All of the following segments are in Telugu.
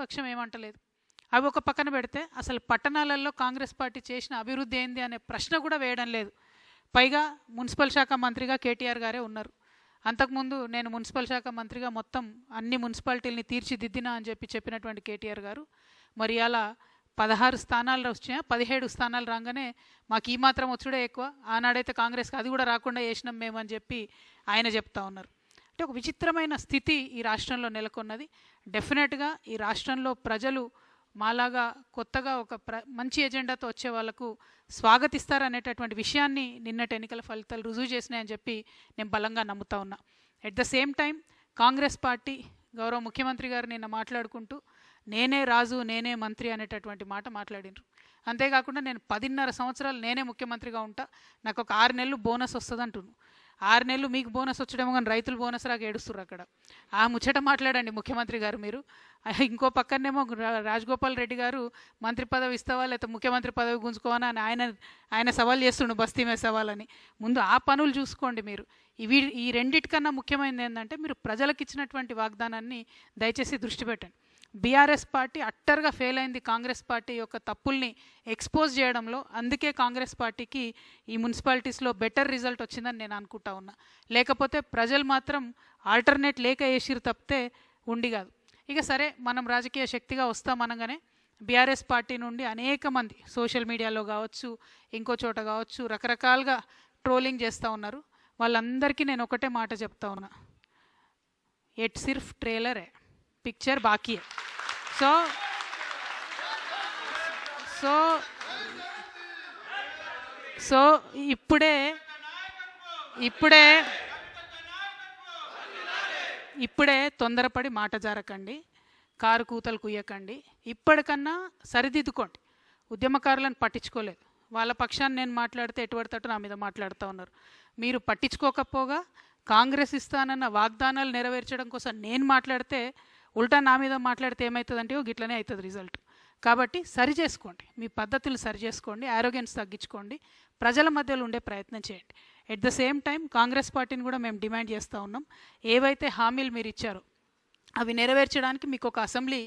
పక్షం ఏమంటలేదు. అవి ఒక పక్కన పెడితే అసలు పట్టణాలలో కాంగ్రెస్ పార్టీ చేసిన అభివృద్ధి ఏంది అనే ప్రశ్న కూడా వేయడం లేదు. పైగా మున్సిపల్ శాఖ మంత్రిగా కేటీఆర్ గారే ఉన్నారు. అంతకుముందు నేను మున్సిపల్ శాఖ మంత్రిగా మొత్తం అన్ని మున్సిపాలిటీలని తీర్చిదిద్దినా అని చెప్పినటువంటి కేటీఆర్ గారు మరి అలా 16 స్థానాలు వచ్చినా 17 స్థానాలు రాగానే మాకు ఈ మాత్రం వచ్చుడే ఎక్కువ, ఆనాడైతే కాంగ్రెస్కి అది కూడా రాకుండా చేసినాం మేము అని చెప్పి ఆయన చెప్తా ఉన్నారు. అంటే ఒక విచిత్రమైన స్థితి ఈ రాష్ట్రంలో నెలకొన్నది. డెఫినెట్గా ఈ రాష్ట్రంలో ప్రజలు మాలాగా కొత్తగా ఒక మంచి ఎజెండాతో వచ్చే వాళ్ళకు స్వాగతిస్తారనేటటువంటి విషయాన్ని నిన్నటి ఎన్నికల ఫలితాలు రుజువు చేసినాయని చెప్పి నేను బలంగా నమ్ముతా ఉన్నా. At the same time Congress party గౌరవ ముఖ్యమంత్రి గారు నిన్న మాట్లాడుకుంటూ నేనే రాజు నేనే మంత్రి అనేటటువంటి మాట మాట్లాడినారు. అంతేకాకుండా నేను 10.5 సంవత్సరాలు నేనే ముఖ్యమంత్రిగా ఉంటా, నాకు ఒక 6 నెలలు బోనస్ వస్తుంది అంటున్నాను. 6 నెలలు మీకు బోనస్ వచ్చడేమో కానీ రైతులు బోనస్ రాక ఏడుస్తున్నారు అక్కడ. ఆ ముచ్చట మాట్లాడండి ముఖ్యమంత్రి గారు మీరు. ఇంకో పక్కనేమో రాజగోపాల్ రెడ్డి గారు మంత్రి పదవి ఇస్తావా లేకపోతే ముఖ్యమంత్రి పదవి గుంజుకోవనా అని ఆయన సవాల్ చేస్తుండు, బస్తీ మీద సవాలని. ముందు ఆ పనులు చూసుకోండి మీరు. ఈ రెండిటికన్నా ముఖ్యమైనది ఏంటంటే మీరు ప్రజలకు ఇచ్చినటువంటి వాగ్దానాన్ని దయచేసి దృష్టి పెట్టండి. బీఆర్ఎస్ పార్టీ అట్టర్గా ఫెయిల్ అయింది కాంగ్రెస్ పార్టీ యొక్క తప్పుల్ని ఎక్స్పోజ్ చేయడంలో. అందుకే కాంగ్రెస్ పార్టీకి ఈ మున్సిపాలిటీస్లో బెటర్ రిజల్ట్ వచ్చిందని నేను అనుకుంటా ఉన్నా. లేకపోతే ప్రజలు మాత్రం ఆల్టర్నేట్ లేక వేసిరు తప్పితే ఉండి కాదు. ఇక సరే మనం రాజకీయ శక్తిగా వస్తామనగానే బీఆర్ఎస్ పార్టీ నుండి అనేక మంది సోషల్ మీడియాలో కావచ్చు ఇంకో చోట కావచ్చు రకరకాలుగా ట్రోలింగ్ చేస్తూ ఉన్నారు. వాళ్ళందరికీ నేను ఒకటే మాట చెప్తా ఉన్నా, ఎట్ సిర్ఫ్ ట్రైలర్ है, पिक्चर बाकी है. సో సో ఇప్పుడే తొందరపడి మాట జారకండి, కారు కూతలు కుయ్యకండి. ఇప్పటికన్నా సరిదిద్దుకోండి. ఉద్యమకారులను పట్టించుకోలేదు, వాళ్ళ పక్షాన్ని నేను మాట్లాడితే ఎటువడతట్టు నా మీద మాట్లాడుతూ ఉన్నారు. మీరు పట్టించుకోకపోగా కాంగ్రెస్ ఇస్తానన్న వాగ్దానాలు నెరవేర్చడం కోసం నేను మాట్లాడితే ఉల్టా నా మీద మాట్లాడితే ఏమవుతుందంటే గిట్లనే అవుతుంది రిజల్ట్. కాబట్టి సరి చేసుకోండి, మీ పద్ధతులు సరి చేసుకోండి, ఆరోగ్యన్స్ తగ్గించుకోండి, ప్రజల మధ్యలో ఉండే ప్రయత్నం చేయండి. At the same time Congress పార్టీని కూడా మేము డిమాండ్ చేస్తూ ఉన్నాం, ఏవైతే హామీలు మీరు ఇచ్చారో అవి నెరవేర్చడానికి మీకు ఒక అసెంబ్లీ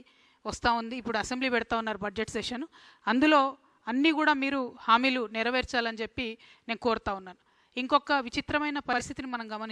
వస్తూ ఉంది. ఇప్పుడు అసెంబ్లీ పెడతా ఉన్నారు బడ్జెట్ సెషన్, అందులో అన్నీ కూడా మీరు హామీలు నెరవేర్చాలని చెప్పి నేను కోరుతా ఉన్నాను. ఇంకొక విచిత్రమైన పరిస్థితిని మనం